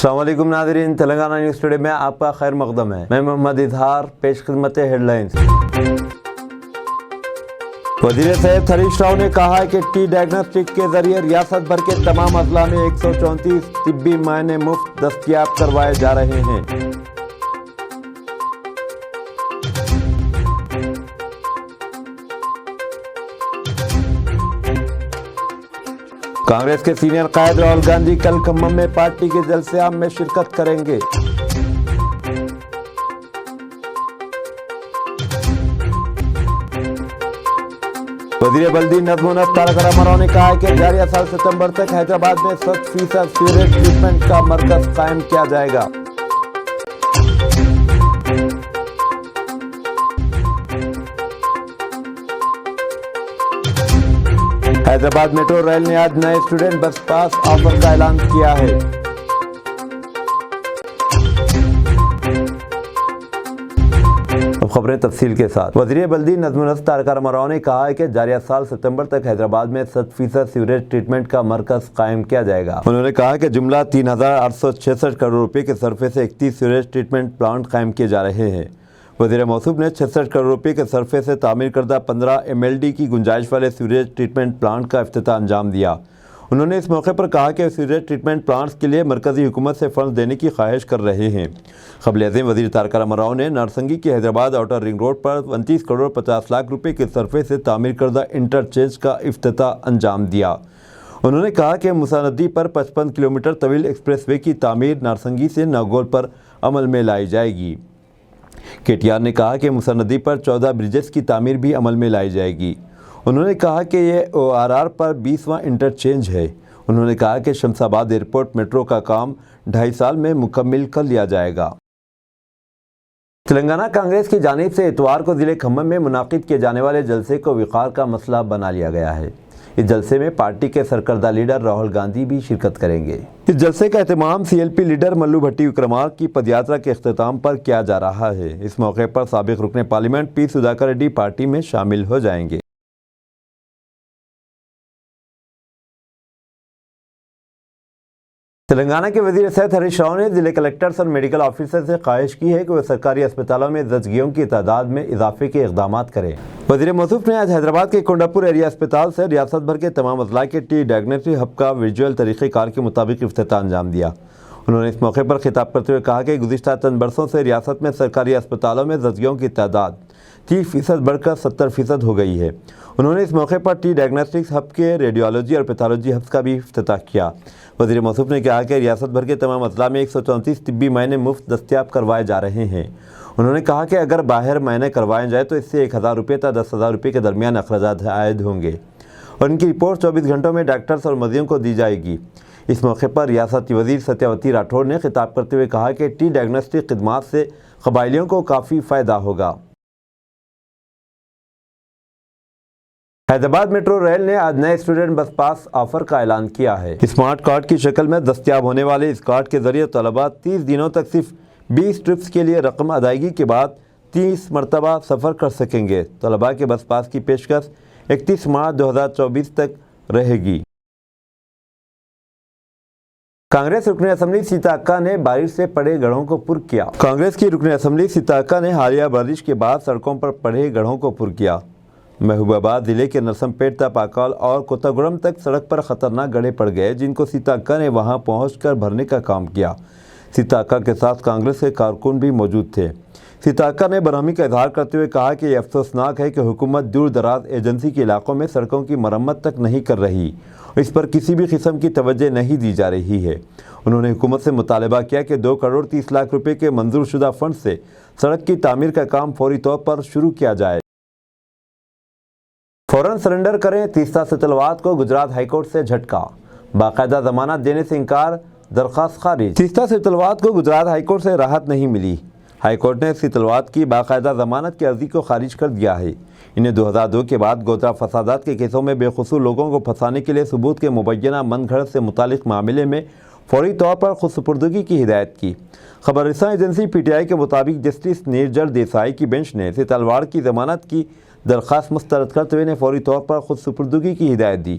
السلام علیکم ناظرین، تلنگانہ نیوز ٹوڈے میں آپ کا خیر مقدم ہے۔ میں محمد اظہار، پیش خدمت ہیڈ لائنز۔ وزیر صحت ہریش راؤ نے کہا ہے کہ ٹی ڈائگنوسٹک کے ذریعے ریاست بھر کے تمام اضلاع میں 134 طبی معائنے مفت دستیاب کروائے جا رہے ہیں۔ کانگریس کے سینئر قائد راہل گاندھی کل کھمم میں پارٹی کے جلسے عام میں شرکت کریں گے۔ وزیر بلدی نظم و نسق تارک راما راؤ نے کہا ہے کہ جاریہ سال ستمبر تک حیدرآباد میں 100% سیوریج ٹریٹمنٹ کا مرکز قائم کیا جائے گا۔ حیدرآباد میٹرو ریل نے آج نئے اسٹوڈنٹ بس پاس آفر کا اعلان کیا ہے۔ اب خبریں تفصیل کے ساتھ۔ وزیر بلدی نظم و نسق تارک راما راؤ نے کہا ہے کہ جاریہ سال ستمبر تک حیدرآباد میں 100% سیوریج ٹریٹمنٹ کا مرکز قائم کیا جائے گا۔ انہوں نے کہا کہ جملہ 3866 کروڑ روپے کے صرفے سے 31 سیوریج ٹریٹمنٹ پلانٹ قائم کیے جا رہے ہیں۔ وزیر موصوف نے 66 کروڑ روپے کے صرفے سے تعمیر کردہ 15 MLD کی گنجائش والے سیوریج ٹریٹمنٹ پلانٹ کا افتتاح انجام دیا۔ انہوں نے اس موقع پر کہا کہ سیوریج ٹریٹمنٹ پلانٹس کے لیے مرکزی حکومت سے فنڈز دینے کی خواہش کر رہے ہیں۔ قبل ازیں وزیر تارک راما راؤ نے نارسنگی کی حیدرآباد آؤٹر رنگ روڈ پر 29 کروڑ 50 لاکھ روپے کے صرفے سے تعمیر کردہ انٹرچینج کا افتتاح انجام دیا۔ انہوں نے کہا کہ موسی ندی پر 55 کلومیٹر طویل ایکسپریس وے کی تعمیر نارسنگی سے ناگول پر عمل میں لائی جائے گی۔ KTR نے کہا کہ موسی ندی پر 14 بریجز کی تعمیر بھی عمل میں لائی جائے گی۔ انہوں نے کہا کہ یہ ORR پر 20واں انٹرچینج ہے۔ انہوں نے کہا کہ شمس آباد ایئرپورٹ میٹرو کا کام 2.5 سال میں مکمل کر لیا جائے گا۔ تلنگانہ کانگریس کی جانب سے اتوار کو ضلع کھمم میں منعقد کیے جانے والے جلسے کو وقار کا مسئلہ بنا لیا گیا ہے۔ اس جلسے میں پارٹی کے سرکردہ لیڈر راہل گاندھی بھی شرکت کریں گے۔ اس جلسے کا اہتمام CLP لیڈر ملو بھٹی وکرمارک کی پدیاترا کے اختتام پر کیا جا رہا ہے۔ اس موقع پر سابق رکن parliament P Sudhakar ready party میں شامل ہو جائیں گے۔ تلنگانہ کے وزیر صحت ہریش راؤ نے ضلع کلکٹرز اور میڈیکل آفیسر سے خواہش کی ہے کہ وہ سرکاری اسپتالوں میں زچگیوں کی تعداد میں اضافے کے اقدامات کریں۔ وزیر موصوف نے آج حیدرآباد کے کونڈاپور ایریا اسپتال سے ریاست بھر کے تمام اضلاع کے ٹی ڈائگنوسٹک ہب کا ورچوئل طریقہ کار کے مطابق افتتاح انجام دیا۔ انہوں نے اس موقع پر خطاب کرتے ہوئے کہا کہ گزشتہ چند برسوں سے ریاست میں سرکاری اسپتالوں میں زچگیوں کی تعداد 30% بڑھ کر 70% ہو گئی ہے۔ انہوں نے اس موقع پر ٹی ڈائگنوسٹکس ہب کے ریڈیولوجی اور پیتھولوجی ہبس کا بھی افتتاح کیا۔ وزیر موصوف نے کہا کہ ریاست بھر کے تمام اضلاع میں 134 طبی معائنے مفت دستیاب کروائے جا رہے ہیں۔ انہوں نے کہا کہ اگر باہر معائنے کروائے جائیں تو اس سے 1,000 روپے تا 10,000 روپے کے درمیان اخراجات عائد ہوں گے اور ان کی رپورٹ 24 گھنٹوں میں ڈاکٹرز اور مریضوں کو دی جائے گی۔ اس موقع پر ریاستی وزیر ستیہ راٹھور نے خطاب کرتے ہوئے کہا کہ ٹی ڈائگنوسٹک خدمات سے قبائلیوں کو کافی فائدہ ہوگا۔ حیدرآباد میٹرو ریل نے آج نئے اسٹوڈنٹ بس پاس آفر کا اعلان کیا ہے۔ اسمارٹ کارڈ کی شکل میں دستیاب ہونے والے اس کارڈ کے ذریعے طلباء 30 دنوں تک صرف 20 ٹرپس کے لیے رقم ادائیگی کے بعد 30 مرتبہ سفر کر سکیں گے۔ طلباء کے بس پاس کی پیشکش 31 مارچ 2024 تک رہے گی۔ کانگریس رکن اسمبلی سیتا اکا نے بارش سے پڑے گڑھوں کو پر کیا۔ کانگریس کی رکن اسمبلی سیتا اکا نے حالیہ بارش کے بعد سڑکوں پر پڑے گڑھوں کو پر کیا۔ محبوب آباد ضلع کے نرسم پیٹ تا پاکال اور کوتاگورم تک سڑک پر خطرناک گڑھے پڑ گئے، جن کو سیتا اکا نے وہاں پہنچ کر بھرنے کا کام کیا۔ سیتا اکا کے ساتھ کانگریس کے کارکن بھی موجود تھے۔ سیتا اکا نے برہمی کا اظہار کرتے ہوئے کہا کہ یہ افسوسناک ہے کہ حکومت دور دراز ایجنسی کے علاقوں میں سڑکوں کی مرمت تک نہیں کر رہی، اس پر کسی بھی قسم کی توجہ نہیں دی جا رہی ہے۔ انہوں نے حکومت سے مطالبہ کیا کہ 2 کروڑ 30 لاکھ روپے کے منظور شدہ فنڈ سے سڑک کی تعمیر کا کام فوری طور پر شروع کیا جائے۔ فوراً سرنڈر کریں، تیستا سیتلواد کو گجرات ہائی کورٹ سے جھٹکا، باقاعدہ ضمانت دینے سے انکار، درخواست خارج۔ تیستا سیتلواد کو گجرات ہائی کورٹ سے راحت نہیں ملی۔ ہائی کورٹ نے سیتلواد کی باقاعدہ ضمانت کی عرضی کو خارج کر دیا ہے۔ انہیں 2002 کے بعد گودرا فسادات کے کیسوں میں بے قصور لوگوں کو پھنسانے کے لیے ثبوت کے مبینہ من گھڑت سے متعلق معاملے میں فوری طور پر خود سپردگی کی ہدایت کی۔ خبر رساں ایجنسی PTI کے مطابق جسٹس نیرجر دیسائی کی بینچ نے سیتلواد کی ضمانت کی درخواست مسترد کرتے ہوئے فوری طور پر خود سپردگی کی ہدایت دی۔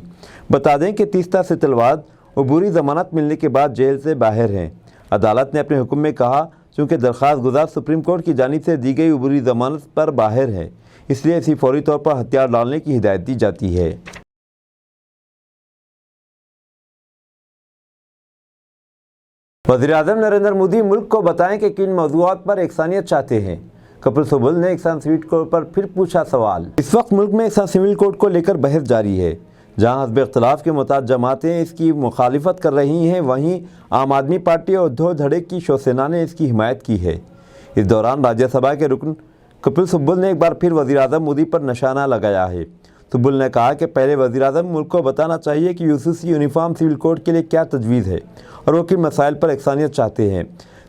بتا دیں کہ تیستا سیتلواد عبوری ضمانت ملنے کے بعد جیل سے باہر ہیں۔ عدالت نے اپنے حکم میں کہا چونکہ درخواست گزار سپریم کورٹ کی جانب سے دی گئی عبوری ضمانت پر باہر ہے، اس لیے اسے فوری طور پر ہتھیار ڈالنے کی ہدایت دی جاتی ہے۔ وزیراعظم نریندر مودی ملک کو بتائیں کہ کن موضوعات پر یکسانیت چاہتے ہیں۔ کپل سبل نے یکساں سول کوڈ پر پھر پوچھا سوال۔ اس وقت ملک میں یکساں سول کوڈ کو لے کر بحث جاری ہے۔ جہاں حزب اختلاف کے متعدد جماعتیں اس کی مخالفت کر رہی ہیں، وہیں عام آدمی پارٹی اور ادھو دھڑے کی شیو سینا نے اس کی حمایت کی ہے۔ اس دوران راجیہ سبھا کے رکن کپل سبل نے ایک بار پھر وزیراعظم مودی پر نشانہ لگایا ہے۔ سبل نے کہا کہ پہلے وزیراعظم ملک کو بتانا چاہیے کہ UCC یونیفارم سول کوڈ کے لیے کیا تجویز ہے اور وہ کن مسائل پر یکسانیت چاہتے ہیں۔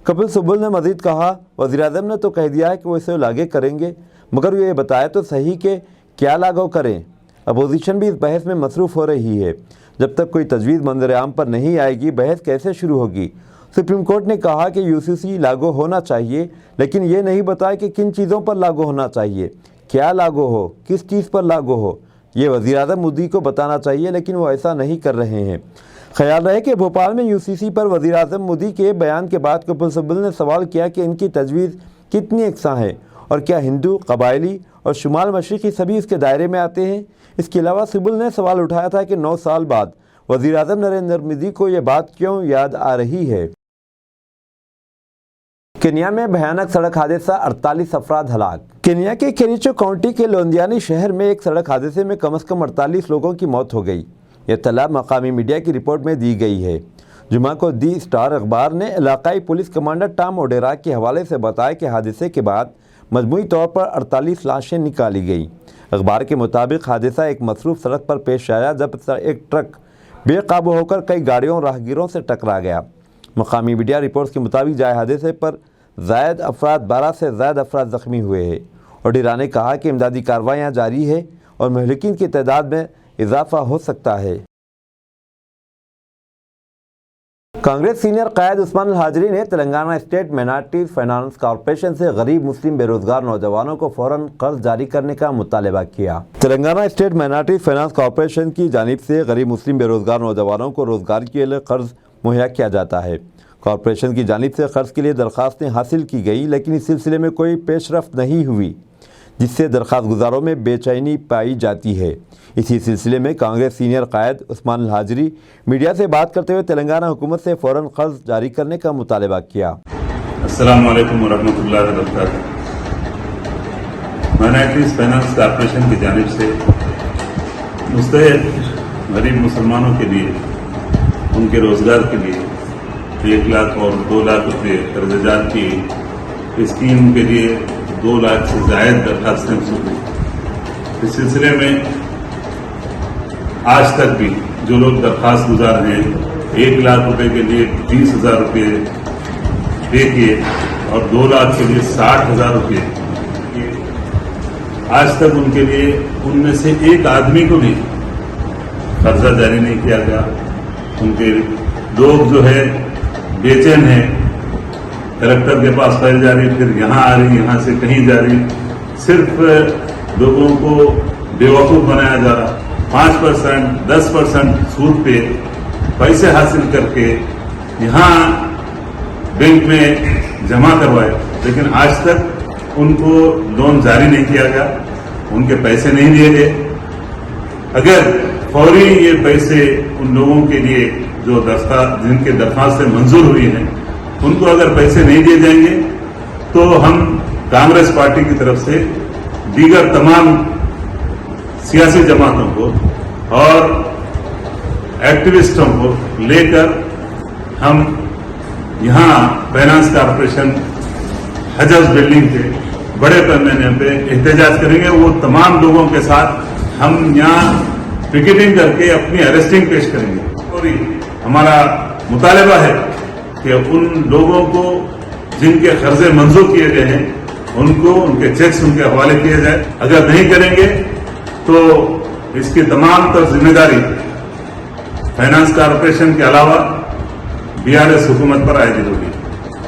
کپل سبل نے مزید کہا، وزیراعظم نے تو کہہ دیا ہے کہ وہ اسے لاگو کریں گے، مگر یہ بتائے تو صحیح کہ کیا لاگو کریں۔ اپوزیشن بھی اس بحث میں مصروف ہو رہی ہے۔ جب تک کوئی تجویز منظر عام پر نہیں آئے گی، بحث کیسے شروع ہوگی؟ سپریم کورٹ نے کہا کہ UCC لاگو ہونا چاہیے، لیکن یہ نہیں بتایا کہ کن چیزوں پر لاگو ہونا چاہیے، کیا لاگو ہو، کس چیز پر لاگو ہو۔ یہ وزیراعظم مودی کو بتانا چاہیے، لیکن وہ ایسا نہیں کر رہے ہیں۔ خیال رہے کہ بھوپال میں UCC پر وزیراعظم مودی کے بیان کے بعد کپل سبل نے سوال کیا کہ ان کی تجویز کتنی یکساں ہے اور کیا ہندو، قبائلی اور شمال مشرقی سبھی اس کے دائرے میں آتے ہیں۔ اس کے علاوہ سبل نے سوال اٹھایا تھا کہ 9 سال بعد وزیراعظم نریندر مودی کو یہ بات کیوں یاد آ رہی ہے۔ کینیا میں بھیانک سڑک حادثہ، 48 افراد ہلاک۔ کینیا کے کیریچو کاؤنٹی کے لوندیانی شہر میں ایک سڑک حادثے میں کم از کم 48 لوگوں کی موت ہو گئی۔ یہ اطلاع مقامی میڈیا کی رپورٹ میں دی گئی ہے۔ جمعہ کو دی اسٹار اخبار نے علاقائی پولیس کمانڈر ٹام اوڈیرا کے حوالے سے بتایا کہ حادثے کے بعد مجموعی طور پر 48 لاشیں نکالی گئیں۔ اخبار کے مطابق حادثہ ایک مصروف سڑک پر پیش آیا جب ایک ٹرک بے قابو ہو کر کئی گاڑیوں اور راہگیروں سے ٹکرا گیا۔ مقامی میڈیا رپورٹس کے مطابق جائے حادثے پر 12 سے زائد افراد زخمی ہوئے ہیں۔ اوڈیرا نے کہا کہ امدادی کارروائیاں جاری ہیں اور مہلکین کی تعداد میں اضافہ ہو سکتا ہے۔ کانگریس سینئر قائد عثمان الحاجری نے Telangana state minorities finance corporation سے غریب مسلم بے روزگار نوجوانوں کو فوراً قرض جاری کرنے کا مطالبہ کیا۔ Telangana state minorities finance corporation کی جانب سے غریب مسلم بے روزگار نوجوانوں کو روزگار کے لیے قرض مہیا کیا جاتا ہے۔ کارپوریشن کی جانب سے قرض کے لیے درخواستیں حاصل کی گئی، لیکن اس سلسلے میں کوئی پیش رفت نہیں ہوئی، جس سے درخواست گزاروں میں بے چینی پائی جاتی ہے۔ اسی سلسلے میں کانگریس سینئر قائد عثمان الحاجری میڈیا سے بات کرتے ہوئے تلنگانہ حکومت سے فوراً قرض جاری کرنے کا مطالبہ کیا۔ السلام علیکم ورحمۃ اللہ وبرکاتہ۔ مائنارٹیز فائنانس کارپوریشن کی جانب سے مستحق غریب مسلمانوں کے لیے ان کے روزگار کے لیے 1 لاکھ اور 2 لاکھ روپے قرض جات کی اسکیم کے لیے 2 لاکھ سے زائد درخواستیں موصول ہوئی۔ اس سلسلے میں آج تک بھی جو لوگ درخواست گزار ہیں 1 لاکھ روپے کے لیے 20,000 روپے پے کیے اور 2 لاکھ کے لیے 60,000 روپے کیے، آج تک ان کے لیے ان میں سے ایک آدمی کو بھی قرضہ جاری نہیں کیا گیا۔ ان کے لوگ جو ہے بے چین ہیں، کلکٹر کے پاس فائل جاری، پھر یہاں آ رہی، یہاں سے کہیں جا رہی، صرف لوگوں کو بیوقوف بنایا جا رہا۔ 5%، 10% سود پہ پیسے حاصل کر کے یہاں بینک میں جمع کروائے، لیکن آج تک ان کو لون جاری نہیں کیا گیا، ان کے پیسے نہیں دیے گئے۔ اگر فوری یہ پیسے ان لوگوں کے لیے جو جن کے درخواستیں منظور ہوئی ہیں، ان کو اگر پیسے نہیں دیے جائیں گے تو ہم کانگریس پارٹی کی طرف سے دیگر تمام سیاسی جماعتوں کو اور ایکٹیوسٹوں کو لے کر ہم یہاں فائنانس کارپوریشن حجز بلڈنگ کے بڑے پیمانے پہ احتجاج کریں گے۔ وہ تمام لوگوں کے ساتھ ہم یہاں پکیٹنگ کر کے اپنی اریسٹنگ پیش کریں گے۔ اور ہمارا مطالبہ ہے کہ ان لوگوں کو جن کے قرضے منظور کیے گئے ہیں ان کو ان کے چیکس ان کے حوالے کیے جائے۔ اگر نہیں کریں گے تو اس کی تمام تر ذمہ داری فائنانس کارپوریشن کے علاوہ BRS حکومت پر عائد ہوگی۔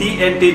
TNT